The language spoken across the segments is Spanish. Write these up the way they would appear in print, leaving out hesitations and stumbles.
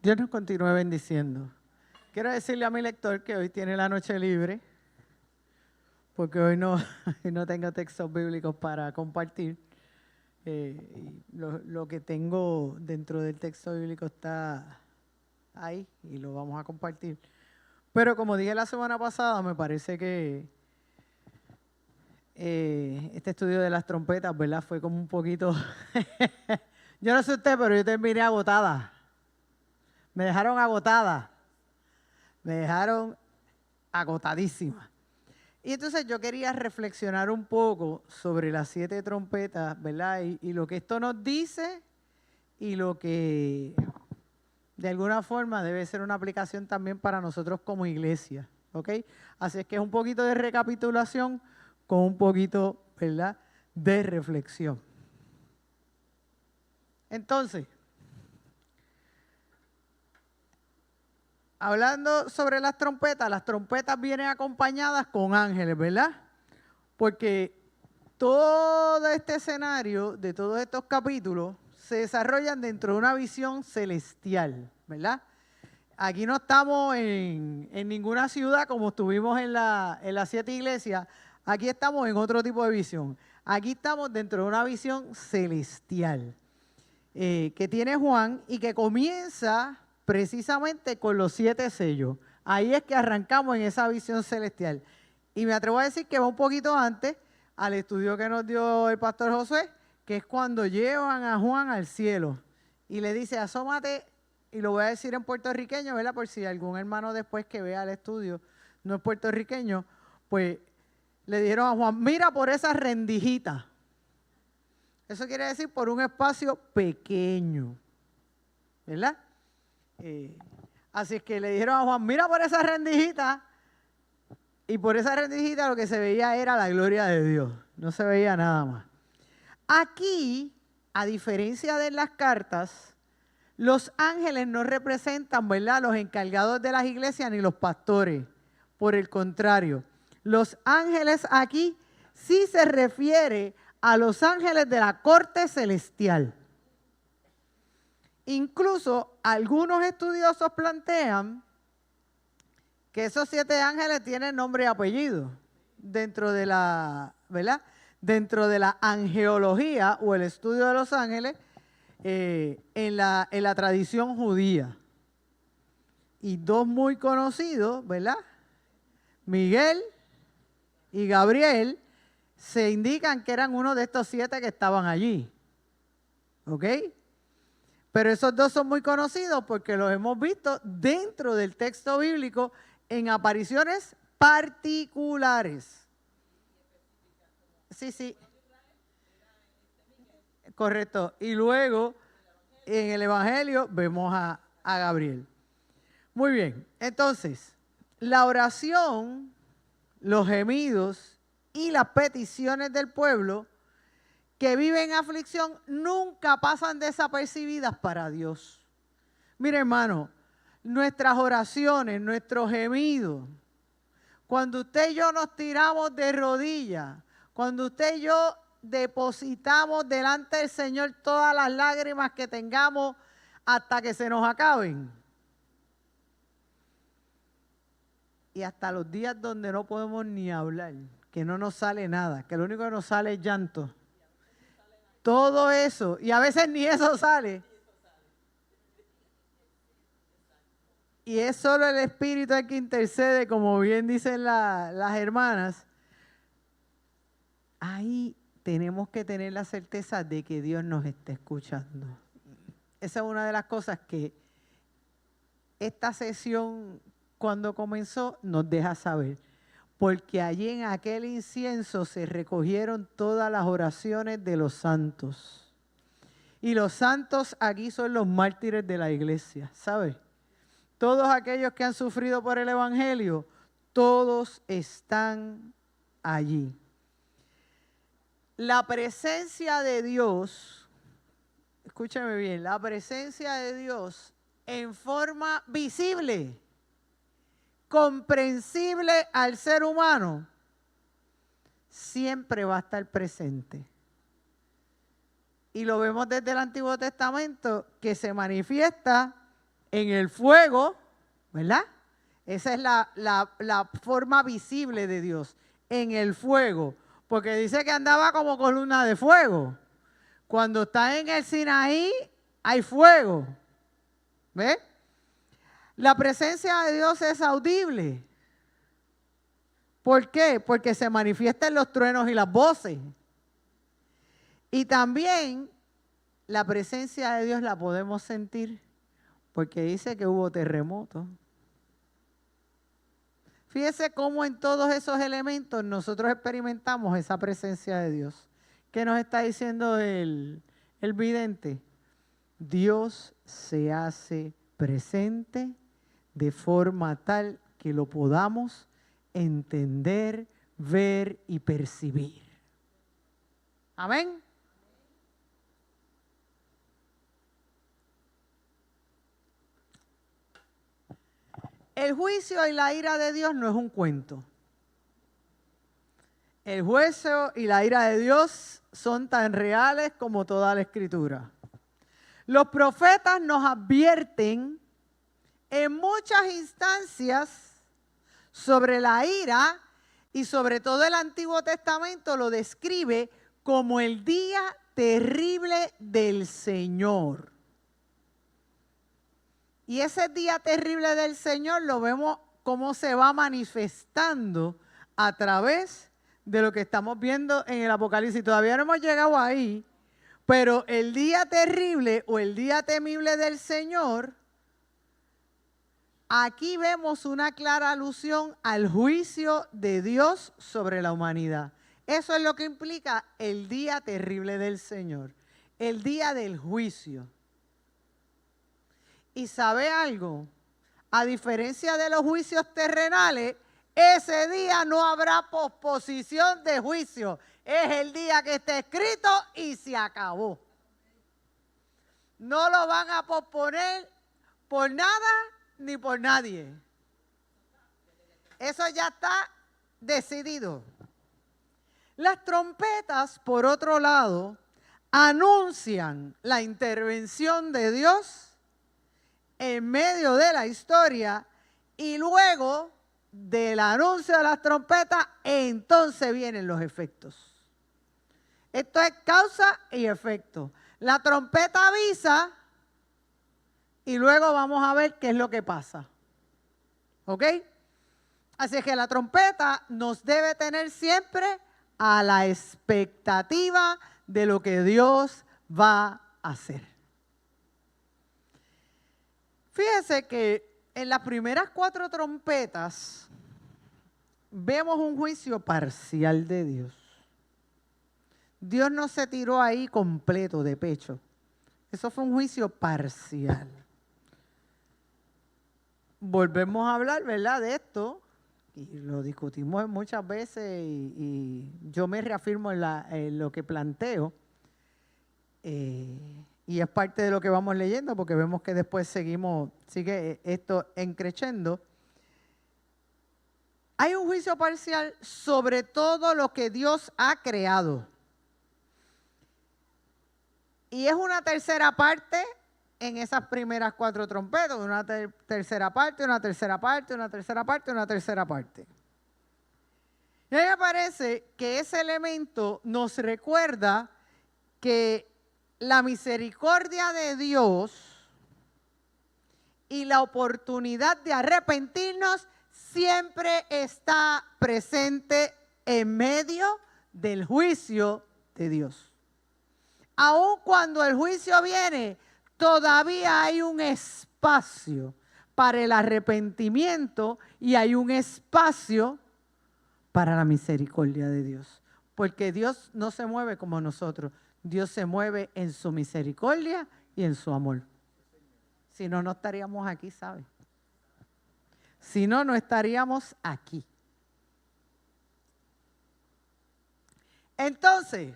Dios nos continúe bendiciendo. Quiero decirle a mi lector que hoy tiene la noche libre, porque hoy no tengo textos bíblicos para compartir. Lo que tengo dentro del texto bíblico está ahí y lo vamos a compartir. Pero como dije la semana pasada, me parece que este estudio de las trompetas, ¿verdad? Fue como un poquito... Yo no sé usted, pero yo terminé agotada. Me dejaron agotada. Me dejaron agotadísima. Y entonces yo quería reflexionar un poco sobre las 7 trompetas, ¿verdad? Y lo que esto nos dice y lo que de alguna forma debe ser una aplicación también para nosotros como iglesia, ¿ok? Así es que es un poquito de recapitulación con un poquito, ¿verdad?, de reflexión. Entonces, hablando sobre las trompetas vienen acompañadas con ángeles, ¿verdad? Porque todo este escenario de todos estos capítulos se desarrollan dentro de una visión celestial, ¿verdad? Aquí no estamos en ninguna ciudad como estuvimos en las 7 iglesias. Aquí estamos en otro tipo de visión. Aquí estamos dentro de una visión celestial que tiene Juan y que comienza precisamente con los 7 sellos. Ahí es que arrancamos en esa visión celestial. Y me atrevo a decir que va un poquito antes al estudio que nos dio el pastor Josué, que es cuando llevan a Juan al cielo y le dice, asómate, y lo voy a decir en puertorriqueño, ¿verdad? Por si algún hermano después que vea el estudio no es puertorriqueño, pues le dijeron a Juan, mira por esa rendijita. Eso quiere decir por un espacio pequeño, ¿verdad? Así es que le dijeron a Juan, mira por esa rendijita, y por esa rendijita lo que se veía era la gloria de Dios, no se veía nada más. Aquí, a diferencia de las cartas, los ángeles no representan, ¿verdad?, los encargados de las iglesias ni los pastores. Por el contrario, los ángeles aquí sí se refiere a los ángeles de la corte celestial. Incluso algunos estudiosos plantean que esos 7 ángeles tienen nombre y apellido dentro de la, ¿verdad?, dentro de la angelología o el estudio de los ángeles en la tradición judía. Y 2 muy conocidos, ¿verdad?, Miguel y Gabriel, se indican que eran uno de estos 7 que estaban allí. ¿Ok? Pero esos 2 son muy conocidos porque los hemos visto dentro del texto bíblico en apariciones particulares. Sí. Correcto. Y luego en el Evangelio vemos a Gabriel. Muy bien. Entonces, la oración, los gemidos y las peticiones del pueblo que vive en aflicción nunca pasan desapercibidas para Dios. Mire, hermano, nuestras oraciones, nuestros gemidos, cuando usted y yo nos tiramos de rodillas, cuando usted y yo depositamos delante del Señor todas las lágrimas que tengamos hasta que se nos acaben. Y hasta los días donde no podemos ni hablar, que no nos sale nada, que lo único que nos sale es llanto. Todo eso, y a veces ni eso sale. Y es solo el Espíritu el que intercede, como bien dicen las hermanas. Ahí tenemos que tener la certeza de que Dios nos está escuchando. Esa es una de las cosas que esta sesión, cuando comenzó, nos deja saber. Porque allí en aquel incienso se recogieron todas las oraciones de los santos. Y los santos aquí son los mártires de la iglesia, ¿sabe? Todos aquellos que han sufrido por el Evangelio, todos están allí. La presencia de Dios, escúchame bien, la presencia de Dios en forma visible, comprensible al ser humano, siempre va a estar presente. Y lo vemos desde el Antiguo Testamento, que se manifiesta en el fuego, ¿verdad? Esa es la forma visible de Dios, en el fuego, porque dice que andaba como columna de fuego. Cuando está en el Sinaí, hay fuego. ¿Ves? La presencia de Dios es audible. ¿Por qué? Porque se manifiestan los truenos y las voces. Y también la presencia de Dios la podemos sentir porque dice que hubo terremotos. Fíjese cómo en todos esos elementos nosotros experimentamos esa presencia de Dios. ¿Qué nos está diciendo el vidente? Dios se hace presente de forma tal que lo podamos entender, ver y percibir. Amén. El juicio y la ira de Dios no es un cuento. El juicio y la ira de Dios son tan reales como toda la Escritura. Los profetas nos advierten en muchas instancias sobre la ira y sobre todo el Antiguo Testamento lo describe como el día terrible del Señor. Y ese día terrible del Señor lo vemos cómo se va manifestando a través de lo que estamos viendo en el Apocalipsis. Todavía no hemos llegado ahí, pero el día terrible o el día temible del Señor, aquí vemos una clara alusión al juicio de Dios sobre la humanidad. Eso es lo que implica el día terrible del Señor, el día del juicio. ¿Y sabe algo? A diferencia de los juicios terrenales, ese día no habrá posposición de juicio. Es el día que está escrito y se acabó. No lo van a posponer por nada ni por nadie. Eso ya está decidido. Las trompetas, por otro lado, anuncian la intervención de Dios en medio de la historia y luego del anuncio de las trompetas, entonces vienen los efectos. Esto es causa y efecto. La trompeta avisa y luego vamos a ver qué es lo que pasa. ¿Ok? Así que la trompeta nos debe tener siempre a la expectativa de lo que Dios va a hacer. Fíjese que en las primeras 4 trompetas vemos un juicio parcial de Dios. Dios no se tiró ahí completo de pecho. Eso fue un juicio parcial. Volvemos a hablar, ¿verdad?, de esto, y lo discutimos muchas veces y yo me reafirmo en lo que planteo. Y es parte de lo que vamos leyendo porque vemos que después sigue esto encreciendo. Hay un juicio parcial sobre todo lo que Dios ha creado. Y es una tercera parte en esas primeras 4 trompetas, una tercera parte, una tercera parte, una tercera parte, una tercera parte. Y a mí me parece que ese elemento nos recuerda que la misericordia de Dios y la oportunidad de arrepentirnos siempre está presente en medio del juicio de Dios. Aun cuando el juicio viene, todavía hay un espacio para el arrepentimiento y hay un espacio para la misericordia de Dios. Porque Dios no se mueve como nosotros. Dios se mueve en su misericordia y en su amor. Si no, no estaríamos aquí, ¿sabe? Si no, no estaríamos aquí. Entonces,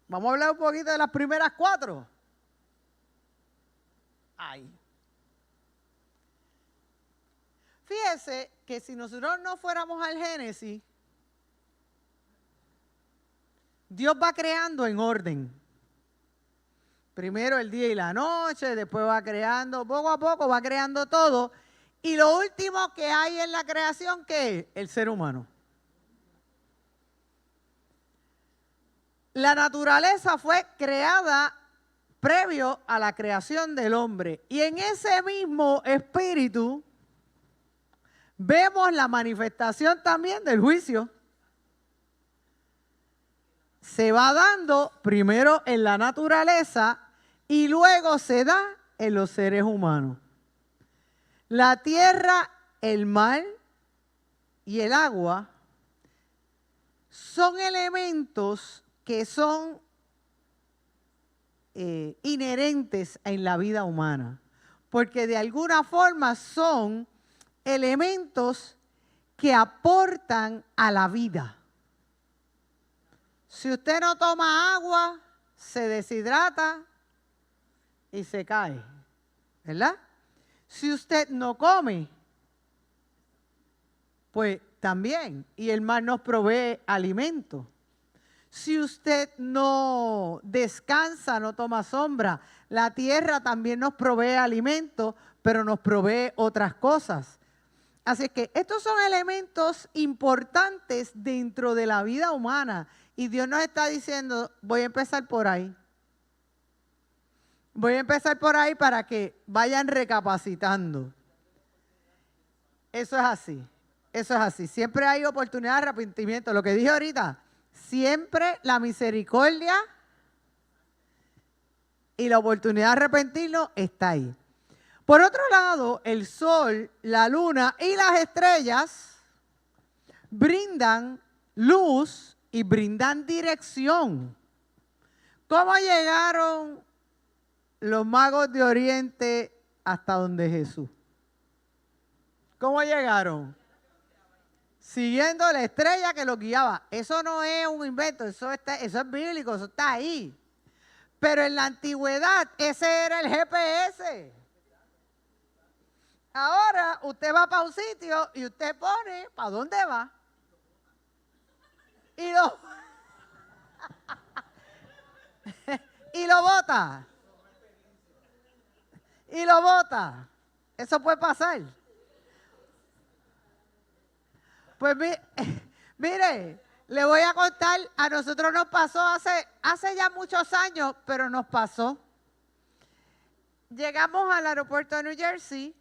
vamos a hablar un poquito de las primeras 4. Ahí. Fíjese que si nosotros no fuéramos al Génesis, Dios va creando en orden. Primero el día y la noche, después va creando, poco a poco va creando todo. Y lo último que hay en la creación, ¿qué es? El ser humano. La naturaleza fue creada previo a la creación del hombre. Y en ese mismo espíritu vemos la manifestación también del juicio. Se va dando primero en la naturaleza y luego se da en los seres humanos. La tierra, el mar y el agua son elementos que son inherentes en la vida humana, porque de alguna forma son elementos que aportan a la vida. Si usted no toma agua, se deshidrata y se cae, ¿verdad? Si usted no come, pues también, y el mar nos provee alimento. Si usted no descansa, no toma sombra, la tierra también nos provee alimento, pero nos provee otras cosas. Así que estos son elementos importantes dentro de la vida humana. Y Dios nos está diciendo, voy a empezar por ahí. Voy a empezar por ahí para que vayan recapacitando. Eso es así. Eso es así. Siempre hay oportunidad de arrepentimiento. Lo que dije ahorita, siempre la misericordia y la oportunidad de arrepentirnos está ahí. Por otro lado, el sol, la luna y las estrellas brindan luz y brindan dirección. ¿Cómo llegaron los magos de Oriente hasta donde Jesús? ¿Cómo llegaron? Siguiendo la estrella que los guiaba. Eso no es un invento, eso es bíblico, eso está ahí. Pero en la antigüedad ese era el GPS. Ahora usted va para un sitio y usted pone para dónde va. Y lo bota. Y lo bota. Eso puede pasar. Pues mire, le voy a contar, a nosotros nos pasó hace ya muchos años, pero nos pasó. Llegamos al aeropuerto de New Jersey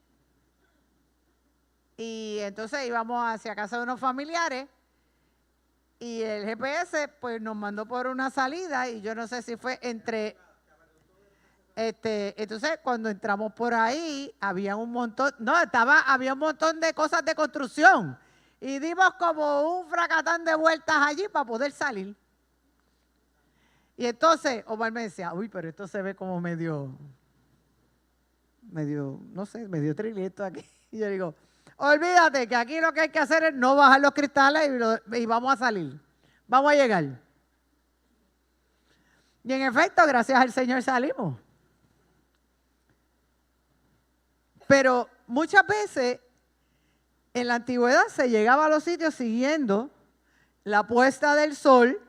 y entonces íbamos hacia casa de unos familiares y el GPS pues nos mandó por una salida y yo no sé si fue entre... entonces cuando entramos por ahí había un montón, había un montón de cosas de construcción. Y dimos como un fracatán de vueltas allí para poder salir. Y entonces Omar me decía, uy, pero esto se ve como medio, no sé, medio trilito aquí. Y yo digo, olvídate que aquí lo que hay que hacer es no bajar los cristales y vamos a salir. Vamos a llegar. Y en efecto, gracias al Señor salimos. Pero muchas veces en la antigüedad se llegaba a los sitios siguiendo la puesta del sol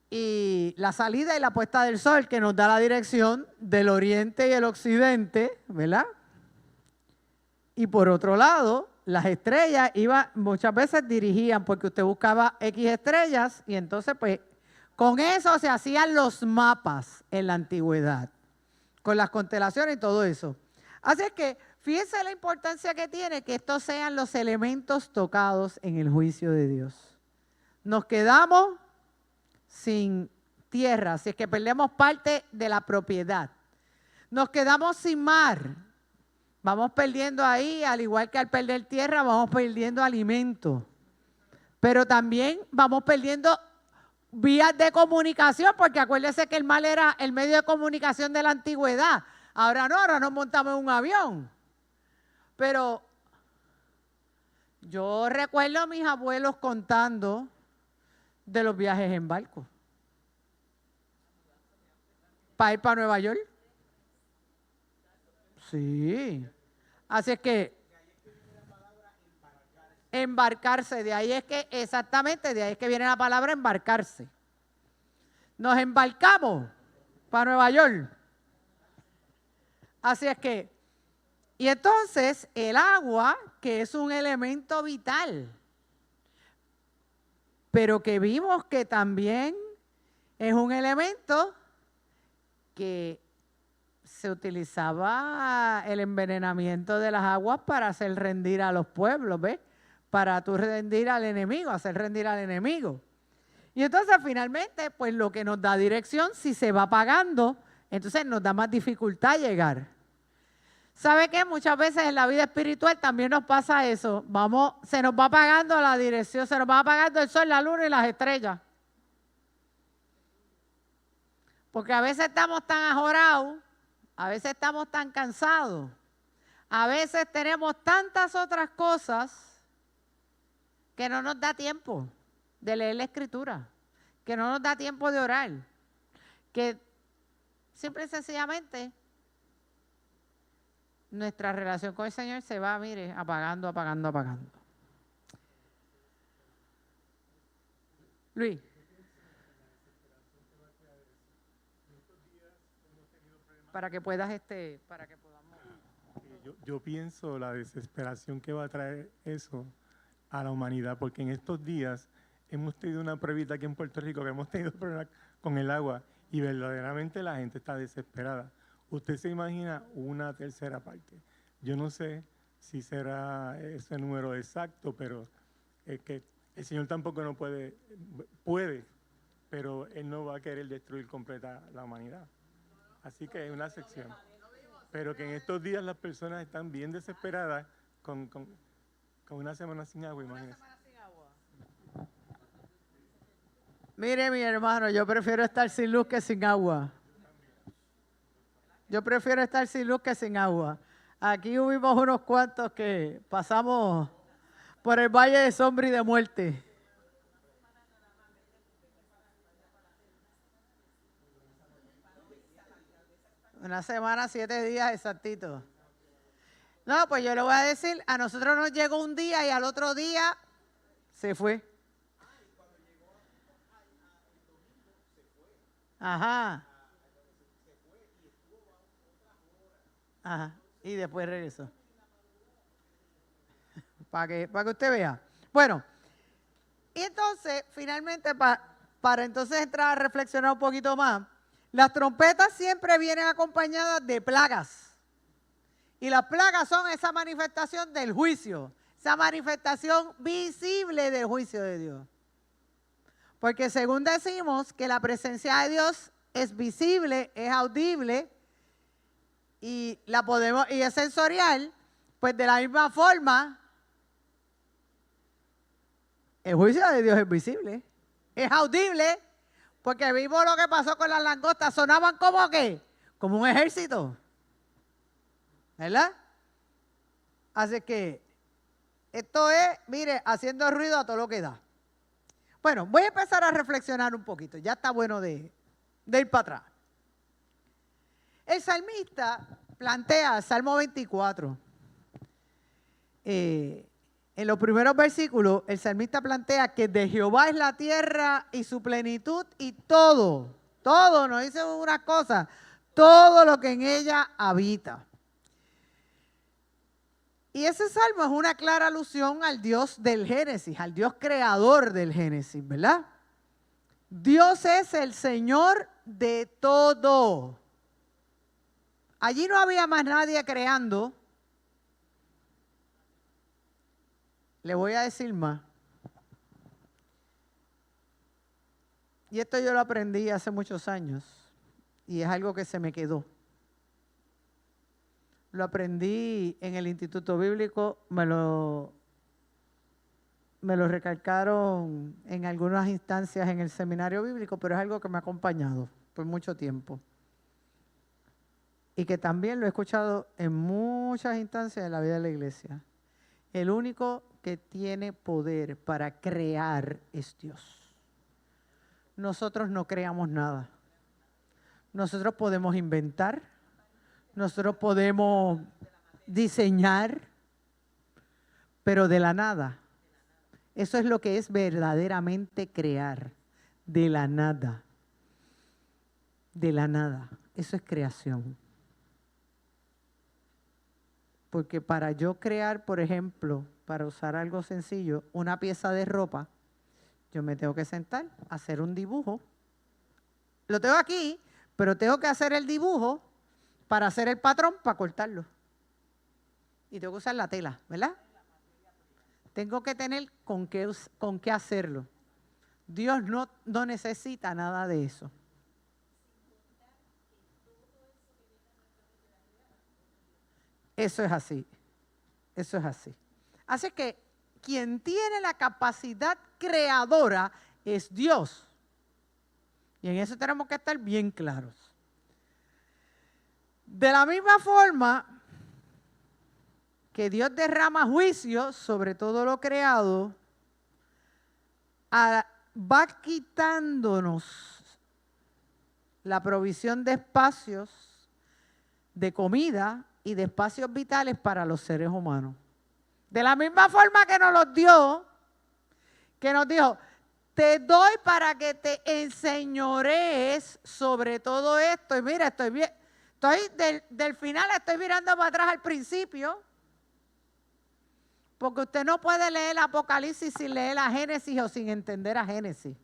y la salida y la puesta del sol que nos da la dirección del oriente y el occidente, ¿verdad? Y por otro lado, las estrellas muchas veces dirigían porque usted buscaba X estrellas y entonces pues con eso se hacían los mapas en la antigüedad, con las constelaciones y todo eso. Así es que fíjense la importancia que tiene que estos sean los elementos tocados en el juicio de Dios. Nos quedamos sin tierra, si es que perdemos parte de la propiedad. Nos quedamos sin mar. Vamos perdiendo ahí, al igual que al perder tierra, vamos perdiendo alimento. Pero también vamos perdiendo vías de comunicación, porque acuérdense que el mar era el medio de comunicación de la antigüedad. Ahora no, ahora nos montamos en un avión. Pero yo recuerdo a mis abuelos contando de los viajes en barco. Para ir para Nueva York. Sí. Así es que embarcarse, de ahí es que, exactamente, de ahí es que viene la palabra embarcarse. nos embarcamos para Nueva York. Así es que, y entonces el agua, que es un elemento vital, pero que vimos que también es un elemento que se utilizaba el envenenamiento de las aguas para hacer rendir a los pueblos, ¿ves? Para tú rendir al enemigo, hacer rendir al enemigo. Y entonces finalmente, pues lo que nos da dirección, si se va apagando, entonces nos da más dificultad llegar. ¿Sabe qué? Muchas veces en la vida espiritual también nos pasa eso. Se nos va apagando la dirección, se nos va apagando el sol, la luna y las estrellas. Porque a veces estamos tan ajorados, a veces estamos tan cansados, a veces tenemos tantas otras cosas que no nos da tiempo de leer la Escritura, que no nos da tiempo de orar, que simple y sencillamente nuestra relación con el Señor se va, mire, apagando. Luis. Para que puedas, para que podamos. Yo pienso la desesperación que va a traer eso a la humanidad, porque en estos días hemos tenido una pruebita aquí en Puerto Rico, que hemos tenido problemas con el agua y verdaderamente la gente está desesperada. Usted se imagina una tercera parte. Yo no sé si será ese número exacto, pero es que el Señor tampoco no puede, pero Él no va a querer destruir completa la humanidad. Así que es una sección. Pero que en estos días las personas están bien desesperadas con una semana sin agua, imagínense. Mire, mi hermano, yo prefiero estar sin luz que sin agua. Yo prefiero estar sin luz que sin agua. Aquí hubimos unos cuantos que pasamos por el valle de sombra y de muerte. Una semana, 7 días exactitos. No, pues yo le voy a decir, a nosotros nos llegó un día y al otro día se fue. Ajá. Ajá. Y después regresó. Para que usted vea. Bueno, y entonces, finalmente, para entonces entrar a reflexionar un poquito más, las trompetas siempre vienen acompañadas de plagas. Y las plagas son esa manifestación del juicio, esa manifestación visible del juicio de Dios. Porque según decimos que la presencia de Dios es visible, es audible y es sensorial, pues de la misma forma el juicio de Dios es visible, es audible, porque vimos lo que pasó con las langostas, sonaban como ¿qué? Como un ejército, ¿verdad? Así que esto es, mire, haciendo ruido a todo lo que da. Bueno, voy a empezar a reflexionar un poquito, ya está bueno de ir para atrás. El salmista plantea, Salmo 24, en los primeros versículos, el salmista plantea que de Jehová es la tierra y su plenitud y todo, no dice una cosa, todo lo que en ella habita. Y ese salmo es una clara alusión al Dios del Génesis, al Dios creador del Génesis, ¿verdad? Dios es el Señor de todo. Allí no había más nadie creando. Le voy a decir más. Y esto yo lo aprendí hace muchos años y es algo que se me quedó. Lo aprendí en el Instituto Bíblico, me lo recalcaron en algunas instancias en el seminario bíblico, pero es algo que me ha acompañado por mucho tiempo. Y que también lo he escuchado en muchas instancias de la vida de la iglesia. El único que tiene poder para crear es Dios. Nosotros no creamos nada. Nosotros podemos inventar, nosotros podemos diseñar, pero de la nada. Eso es lo que es verdaderamente crear, de la nada. de la nada. Eso es creación. Porque para yo crear, por ejemplo, para usar algo sencillo, una pieza de ropa, yo me tengo que sentar, hacer un dibujo. Lo tengo aquí, pero tengo que hacer el dibujo para hacer el patrón, para cortarlo. Y tengo que usar la tela, ¿verdad? Tengo que tener con qué hacerlo. Dios no necesita nada de eso. Eso es así. Eso es así. Así que quien tiene la capacidad creadora es Dios. Y en eso tenemos que estar bien claros. De la misma forma que Dios derrama juicio sobre todo lo creado, va quitándonos la provisión de espacios, de comida y de espacios vitales para los seres humanos. De la misma forma que nos los dio, que nos dijo, te doy para que te enseñorees sobre todo esto. Y mira, estoy bien, del final estoy mirando para atrás al principio, porque usted no puede leer el Apocalipsis sin leer a Génesis o sin entender a Génesis.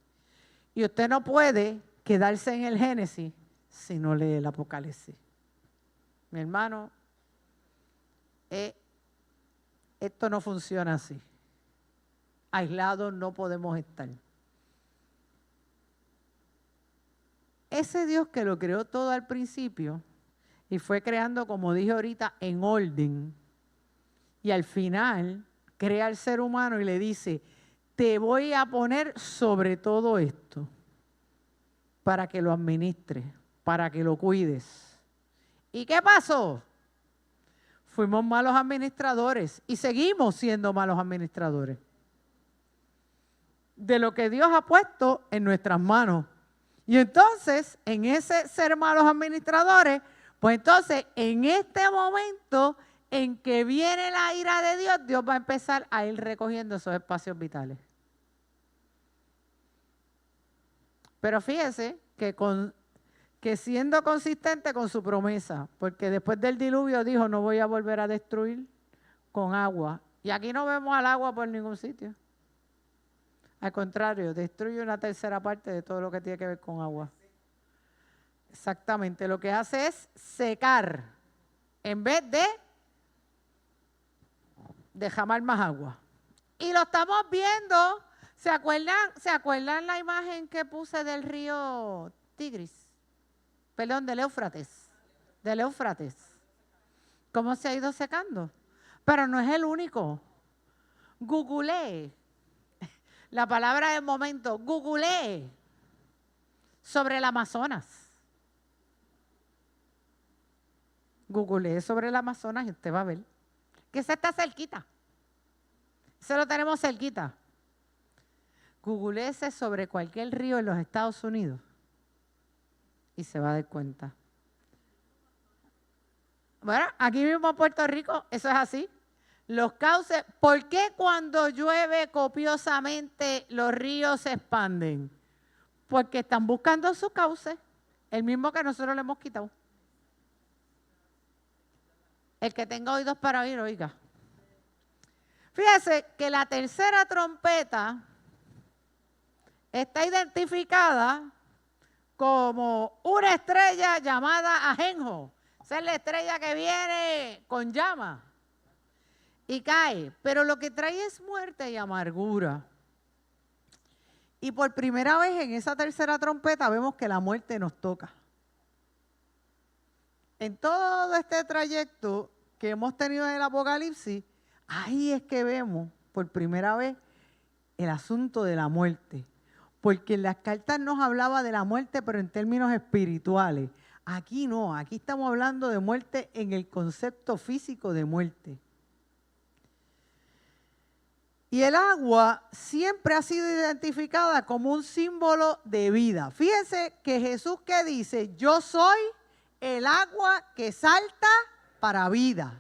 Y usted no puede quedarse en el Génesis si no lee el Apocalipsis. Mi hermano, esto no funciona así. Aislados no podemos estar. Ese Dios que lo creó todo al principio y fue creando, como dije ahorita, en orden, y al final crea al ser humano y le dice, te voy a poner sobre todo esto para que lo administres, para que lo cuides. ¿Y qué pasó? Fuimos malos administradores y seguimos siendo malos administradores de lo que Dios ha puesto en nuestras manos. Y entonces, en ese ser malos administradores, pues entonces, en este momento en que viene la ira de Dios, Dios va a empezar a ir recogiendo esos espacios vitales. Pero fíjese que siendo consistente con su promesa, porque después del diluvio dijo, no voy a volver a destruir con agua. Y aquí no vemos al agua por ningún sitio. Al contrario, destruye una tercera parte de todo lo que tiene que ver con agua. Exactamente, lo que hace es secar en vez de derramar más agua. Y lo estamos viendo. ¿Se acuerdan la imagen que puse del río Tigris? Perdón, del Éufrates. Del Éufrates. ¿Cómo se ha ido secando? Pero no es el único. Googleé. La palabra del momento. Googleé sobre el Amazonas. Googleé sobre el Amazonas y usted va a ver que se está cerquita. Se lo tenemos cerquita. Googleese sobre cualquier río en los Estados Unidos y se va a dar cuenta. Bueno, aquí mismo en Puerto Rico, eso es así. Los cauces, ¿por qué cuando llueve copiosamente los ríos se expanden? Porque están buscando su cauce, el mismo que nosotros le hemos quitado. El que tenga oídos para oír, oiga. Fíjese que la tercera trompeta está identificada como una estrella llamada Ajenjo. Esa es la estrella que viene con llama y cae. Pero lo que trae es muerte y amargura. Y por primera vez en esa tercera trompeta vemos que la muerte nos toca. En todo este trayecto que hemos tenido en el Apocalipsis, ahí es que vemos por primera vez el asunto de la muerte. Porque en las cartas nos hablaba de la muerte, pero en términos espirituales. Aquí no, aquí estamos hablando de muerte en el concepto físico de muerte. Y el agua siempre ha sido identificada como un símbolo de vida. Fíjense que Jesús que dice, yo soy el agua que salta para vida.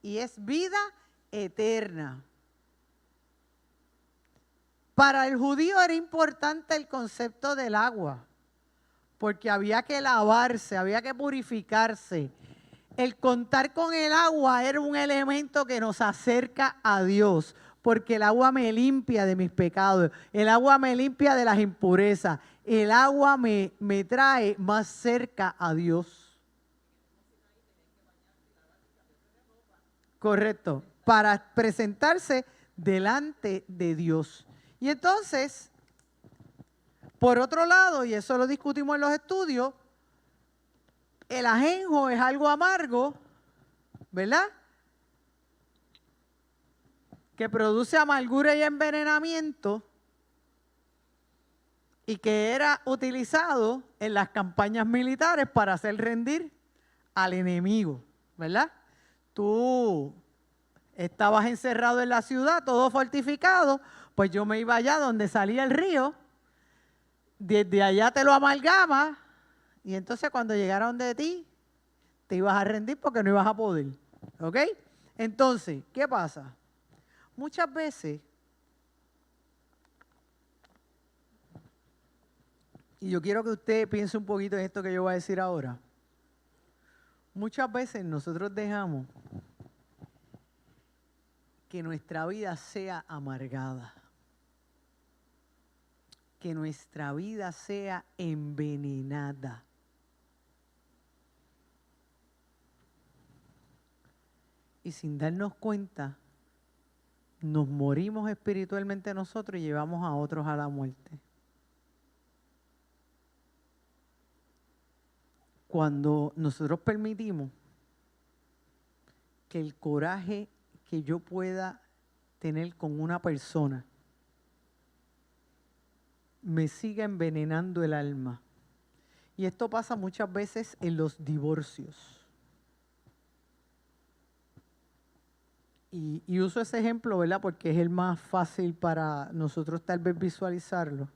Y es vida eterna. Para el judío era importante el concepto del agua, porque había que lavarse, había que purificarse. El contar con el agua era un elemento que nos acerca a Dios, porque el agua me limpia de mis pecados, el agua me limpia de las impurezas, el agua me trae más cerca a Dios. Correcto, para presentarse delante de Dios. Y entonces, por otro lado, y eso lo discutimos en los estudios, el ajenjo es algo amargo, ¿verdad? Que produce amargura y envenenamiento y que era utilizado en las campañas militares para hacer rendir al enemigo, ¿verdad? Tú estabas encerrado en la ciudad, todo fortificado, pues yo me iba allá donde salía el río, desde allá te lo amalgama y entonces cuando llegaron de ti, te ibas a rendir porque no ibas a poder, ¿ok? Entonces, ¿qué pasa? Muchas veces, y yo quiero que usted piense un poquito en esto que yo voy a decir ahora, muchas veces nosotros dejamos que nuestra vida sea amargada, que nuestra vida sea envenenada. Y sin darnos cuenta, nos morimos espiritualmente nosotros y llevamos a otros a la muerte. Cuando nosotros permitimos que el coraje que yo pueda tener con una persona me siga envenenando el alma. Y esto pasa muchas veces en los divorcios. Y uso ese ejemplo, ¿verdad? Porque es el más fácil para nosotros tal vez visualizarlo.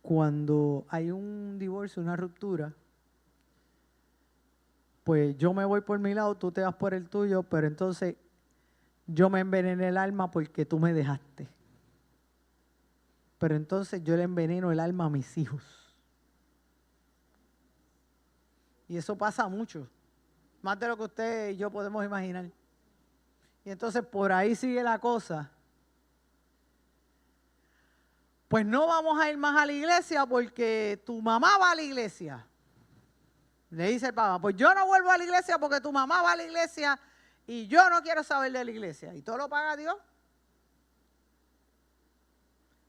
Cuando hay un divorcio, una ruptura, pues yo me voy por mi lado, tú te vas por el tuyo, pero entonces yo me envenené el alma porque tú me dejaste. Pero entonces yo le enveneno el alma a mis hijos. Y eso pasa mucho. Más de lo que usted y yo podemos imaginar. Y entonces por ahí sigue la cosa. Pues no vamos a ir más a la iglesia porque tu mamá va a la iglesia. Le dice el papá, pues yo no vuelvo a la iglesia porque tu mamá va a la iglesia y yo no quiero saber de la iglesia. Y todo lo paga Dios.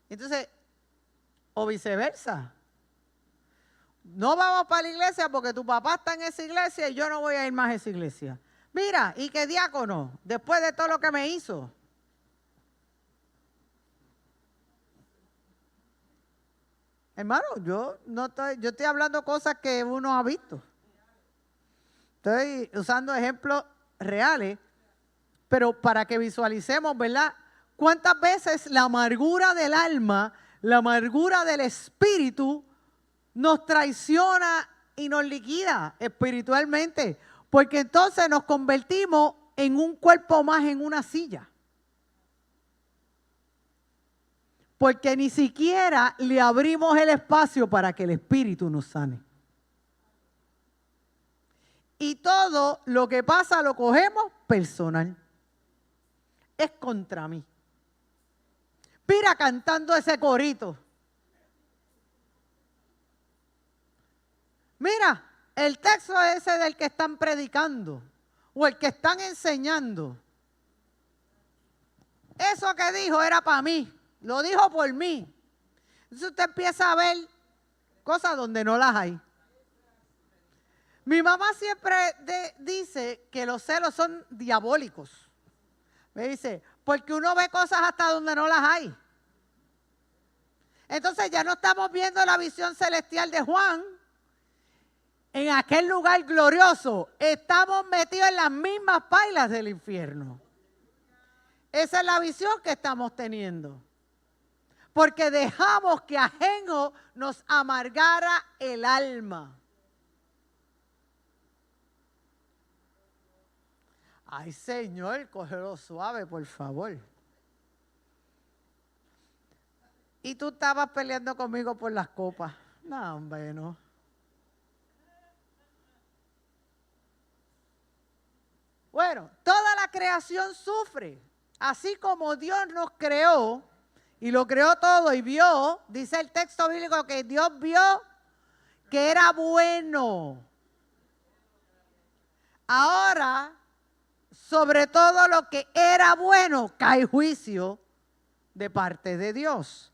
Entonces, o viceversa. No vamos para la iglesia porque tu papá está en esa iglesia y yo no voy a ir más a esa iglesia. Mira, y que diácono, después de todo lo que me hizo. Hermano, yo estoy hablando cosas que uno ha visto. Estoy usando ejemplos reales, pero para que visualicemos, ¿verdad? ¿Cuántas veces la amargura del alma, la amargura del espíritu nos traiciona y nos liquida espiritualmente? Porque entonces nos convertimos en un cuerpo más en una silla. Porque ni siquiera le abrimos el espacio para que el espíritu nos sane. Y todo lo que pasa lo cogemos personal. Es contra mí. Mira cantando ese corito. Mira, el texto ese del que están predicando o el que están enseñando. Eso que dijo era para mí. Lo dijo por mí. Entonces usted empieza a ver cosas donde no las hay. Mi mamá siempre dice que los celos son diabólicos. Me dice, porque uno ve cosas hasta donde no las hay. Entonces ya no estamos viendo la visión celestial de Juan. En aquel lugar glorioso estamos metidos en las mismas pailas del infierno. Esa es la visión que estamos teniendo. Porque dejamos que ajenjo nos amargara el alma. Ay, Señor, cógelo suave, por favor. y tú estabas peleando conmigo por las copas. No, hombre, no. Bueno, toda la creación sufre. Así como Dios nos creó y lo creó todo y vio, dice el texto bíblico que Dios vio que era bueno. Ahora, sobre todo lo que era bueno, cae juicio de parte de Dios.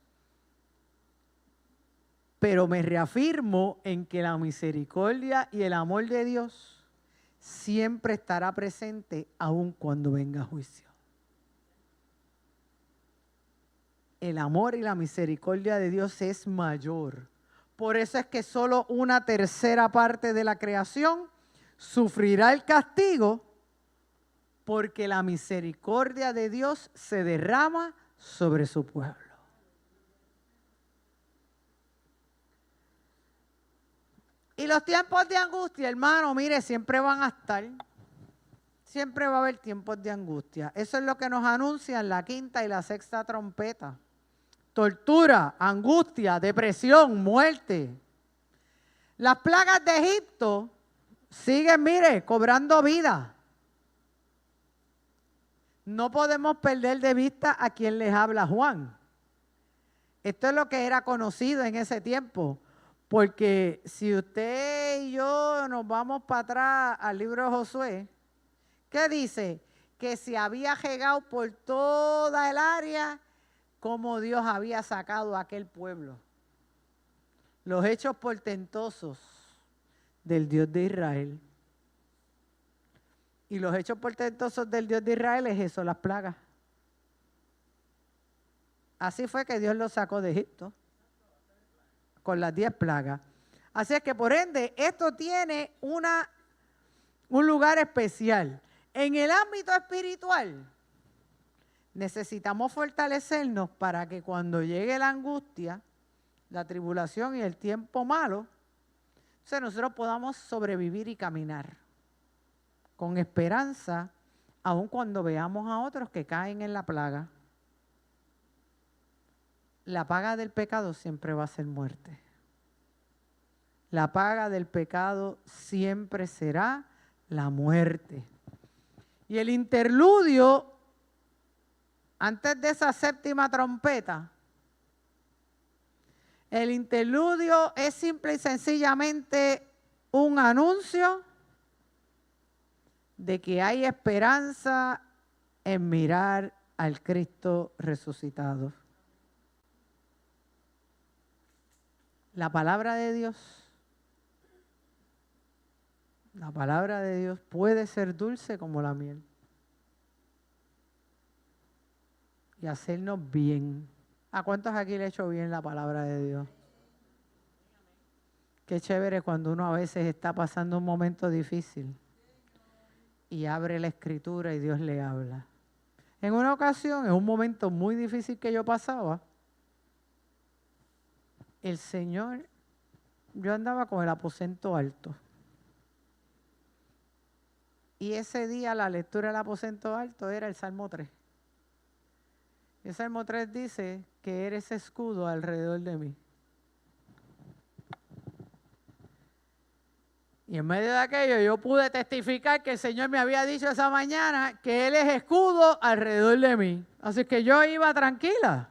Pero me reafirmo en que la misericordia y el amor de Dios siempre estará presente aun cuando venga juicio. El amor y la misericordia de Dios es mayor. Por eso es que solo una tercera parte de la creación sufrirá el castigo, porque la misericordia de Dios se derrama sobre su pueblo. Y los tiempos de angustia, hermano, mire, siempre van a estar. Siempre va a haber tiempos de angustia. Eso es lo que nos anuncian la quinta y la sexta trompeta. Tortura, angustia, depresión, muerte. Las plagas de Egipto siguen, mire, cobrando vida. No podemos perder de vista a quien les habla Juan. Esto es lo que era conocido en ese tiempo. Porque si usted y yo nos vamos para atrás al libro de Josué, ¿qué dice? Que se había regado por toda el área como Dios había sacado a aquel pueblo. Los hechos portentosos del Dios de Israel. Y los hechos portentosos del Dios de Israel es eso, las plagas. Así fue que Dios los sacó de Egipto, con las 10 plagas. Así es que por ende, esto tiene un lugar especial. En el ámbito espiritual, necesitamos fortalecernos para que cuando llegue la angustia, la tribulación y el tiempo malo, entonces nosotros podamos sobrevivir y caminar con esperanza, aun cuando veamos a otros que caen en la plaga. La paga del pecado siempre va a ser muerte. La paga del pecado siempre será la muerte. Y el interludio, antes de esa séptima trompeta, el interludio es simple y sencillamente un anuncio de que hay esperanza en mirar al Cristo resucitado. La palabra de Dios puede ser dulce como la miel y hacernos bien. ¿A cuántos aquí le he hecho bien la palabra de Dios? Qué chévere cuando uno a veces está pasando un momento difícil y abre la escritura y Dios le habla. En una ocasión, en un momento muy difícil que yo pasaba, el Señor, yo andaba con el aposento alto. Y ese día la lectura del aposento alto era el Salmo 3. Y el Salmo 3 dice que eres escudo alrededor de mí. Y en medio de aquello yo pude testificar que el Señor me había dicho esa mañana que Él es escudo alrededor de mí. Así que yo iba tranquila.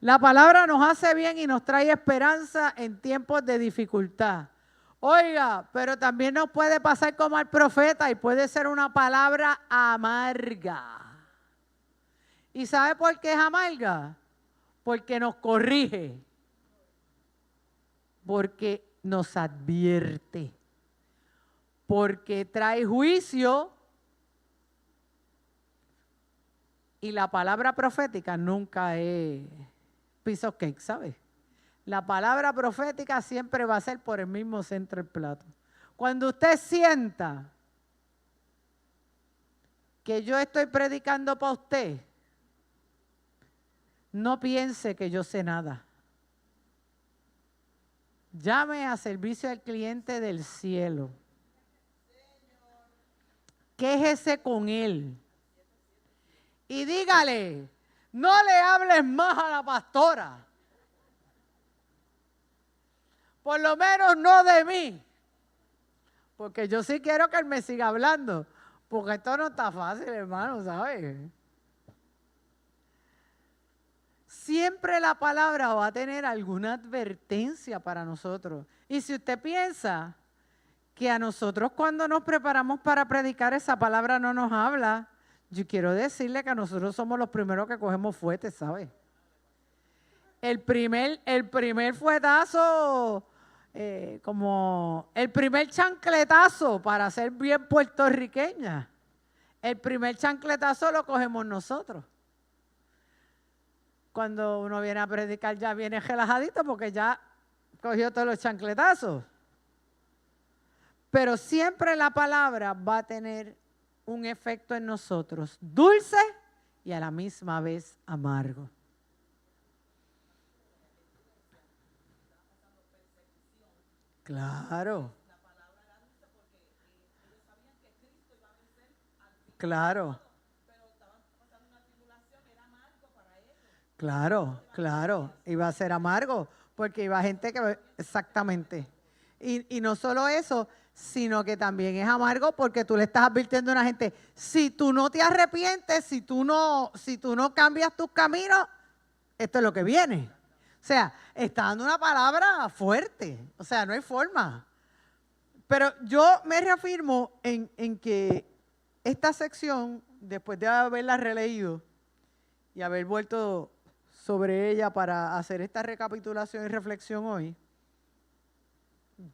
La palabra nos hace bien y nos trae esperanza en tiempos de dificultad. Oiga, pero también nos puede pasar como al profeta y puede ser una palabra amarga. ¿Y sabe por qué es amarga? Porque nos corrige. Porque nos advierte. Porque trae juicio. Y la palabra profética nunca es piece of cake, ¿sabes? La palabra profética siempre va a ser por el mismo centro del plato. Cuando usted sienta que yo estoy predicando para usted, no piense que yo sé nada. Llame a servicio al cliente del cielo. Quéjese con él. Y dígale, no le hables más a la pastora. Por lo menos no de mí. Porque yo sí quiero que Él me siga hablando. Porque esto no está fácil, hermano, ¿sabes? Siempre la palabra va a tener alguna advertencia para nosotros. Y si usted piensa que a nosotros cuando nos preparamos para predicar esa palabra no nos habla, yo quiero decirle que a nosotros somos los primeros que cogemos fuetes, ¿sabe? El primer fuetazo, como el primer chancletazo, para ser bien puertorriqueña, el primer chancletazo lo cogemos nosotros. Cuando uno viene a predicar ya viene relajadito porque ya cogió todos los chancletazos. Pero siempre la palabra va a tener un efecto en nosotros, dulce y a la misma vez amargo. Claro. Claro. Claro, iba a ser amargo, porque iba gente que, exactamente. Y no solo eso, sino que también es amargo porque tú le estás advirtiendo a una gente, si tú no te arrepientes, si tú no cambias tus caminos, esto es lo que viene. O sea, está dando una palabra fuerte, o sea, no hay forma. Pero yo me reafirmo en que esta sección, después de haberla releído y haber vuelto sobre ella para hacer esta recapitulación y reflexión hoy,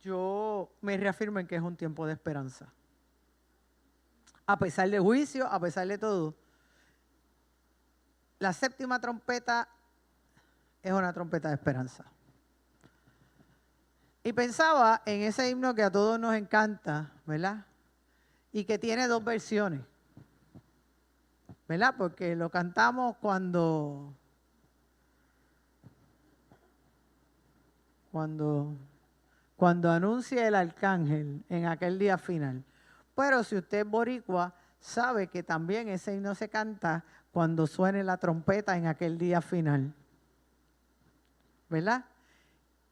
yo me reafirmo en que es un tiempo de esperanza. A pesar de juicio, a pesar de todo, la séptima trompeta es una trompeta de esperanza. Y pensaba en ese himno que a todos nos encanta, ¿verdad? Y que tiene dos versiones, ¿verdad? Porque lo cantamos cuando anuncia el arcángel en aquel día final. Pero si usted es boricua, sabe que también ese himno se canta cuando suene la trompeta en aquel día final, ¿verdad?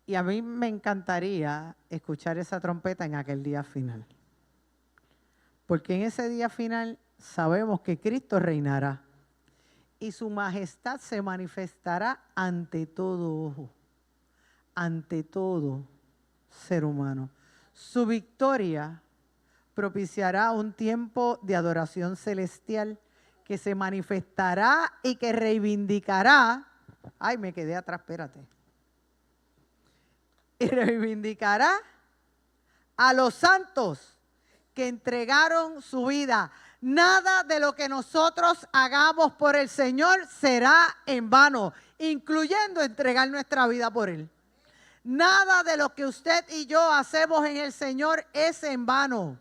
Y a mí me encantaría escuchar esa trompeta en aquel día final. Porque en ese día final sabemos que Cristo reinará y su majestad se manifestará ante todo ojo, ante todo ser humano. Su victoria propiciará un tiempo de adoración celestial que se manifestará y que reivindicará. Ay, me quedé atrás, espérate. Y reivindicará a los santos que entregaron su vida. Nada de lo que nosotros hagamos por el Señor será en vano, incluyendo entregar nuestra vida por Él. Nada de lo que usted y yo hacemos en el Señor es en vano.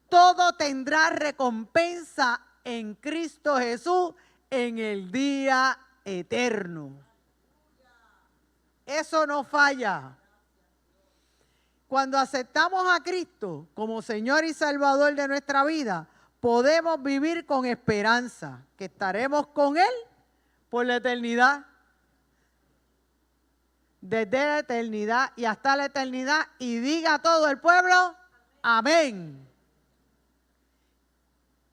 Todo tendrá recompensa en Cristo Jesús en el día eterno. Eso no falla. Cuando aceptamos a Cristo como Señor y Salvador de nuestra vida, podemos vivir con esperanza, que estaremos con Él por la eternidad. Desde la eternidad y hasta la eternidad, y diga todo el pueblo, amén.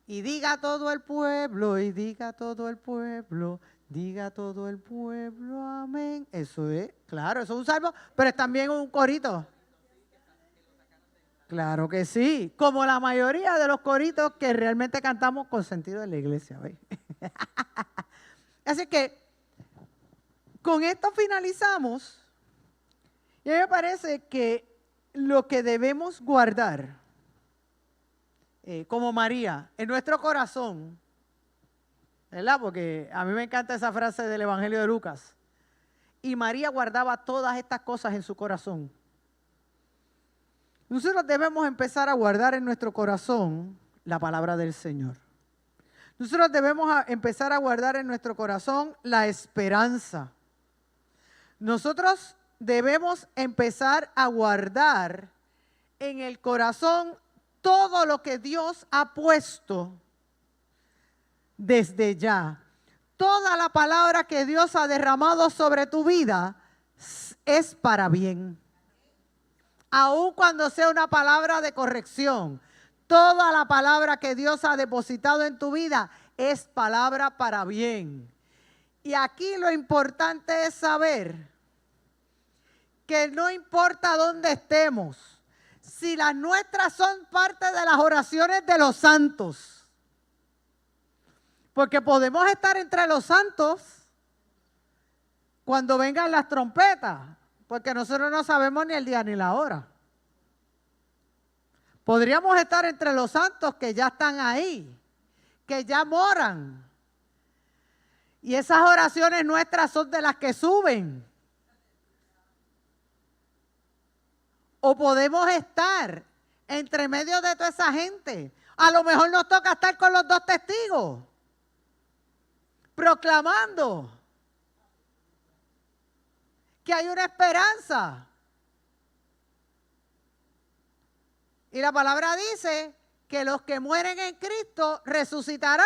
Y diga todo el pueblo, y diga todo el pueblo, diga todo el pueblo, amén. Eso es, claro, eso es un salmo, pero es también un corito. Claro que sí, como la mayoría de los coritos que realmente cantamos con sentido en la iglesia. ¿Ve? Así que con esto finalizamos. Y a mí me parece que lo que debemos guardar, como María, en nuestro corazón, ¿verdad? Porque a mí me encanta esa frase del Evangelio de Lucas. Y María guardaba todas estas cosas en su corazón. Nosotros debemos empezar a guardar en nuestro corazón la palabra del Señor. Nosotros debemos empezar a guardar en nuestro corazón la esperanza. Nosotros debemos empezar a guardar en el corazón todo lo que Dios ha puesto desde ya. Toda la palabra que Dios ha derramado sobre tu vida es para bien. aun cuando sea una palabra de corrección. Toda la palabra que Dios ha depositado en tu vida es palabra para bien. Y aquí lo importante es saber que no importa dónde estemos, si las nuestras son parte de las oraciones de los santos, porque podemos estar entre los santos cuando vengan las trompetas, porque nosotros no sabemos ni el día ni la hora. Podríamos estar entre los santos que ya están ahí, que ya moran. Y esas oraciones nuestras son de las que suben. O podemos estar entre medio de toda esa gente. A lo mejor nos toca estar con los 2 testigos, proclamando que hay una esperanza. Y la palabra dice que los que mueren en Cristo resucitarán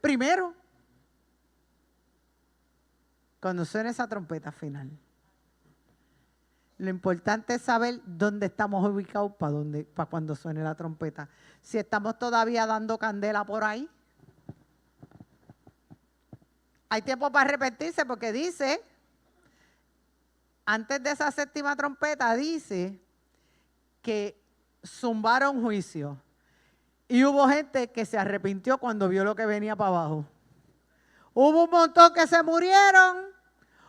primero, cuando suene esa trompeta final. Lo importante es saber dónde estamos ubicados para cuando suene la trompeta. Si estamos todavía dando candela por ahí, hay tiempo para arrepentirse, porque dice, antes de esa 7ª trompeta, dice que zumbaron juicio. Y hubo gente que se arrepintió cuando vio lo que venía para abajo. Hubo un montón que se murieron,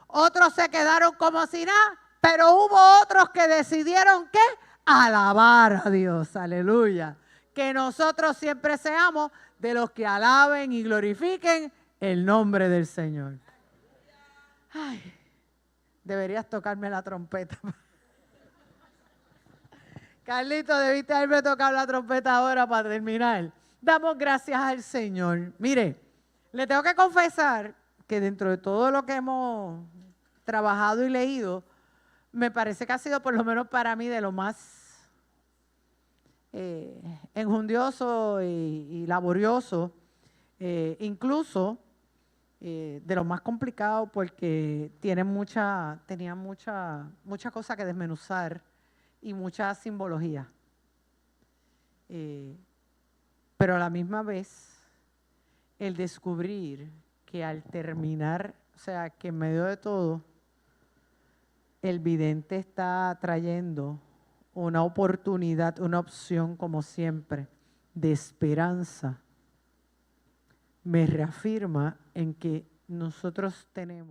otros se quedaron como si nada, pero hubo otros que decidieron ¿qué? Alabar a Dios, aleluya. Que nosotros siempre seamos de los que alaben y glorifiquen el nombre del Señor. Ay, deberías tocarme la trompeta. Carlito, debiste haberme tocado la trompeta ahora para terminar. Damos gracias al Señor. Mire, le tengo que confesar que dentro de todo lo que hemos trabajado y leído, me parece que ha sido, por lo menos para mí, de lo más enjundioso y laborioso, incluso de lo más complicado, porque tenía mucha cosa que desmenuzar y mucha simbología. Pero a la misma vez, el descubrir que al terminar, o sea, que en medio de todo, el vidente está trayendo una oportunidad, una opción, como siempre, de esperanza, me reafirma en que nosotros tenemos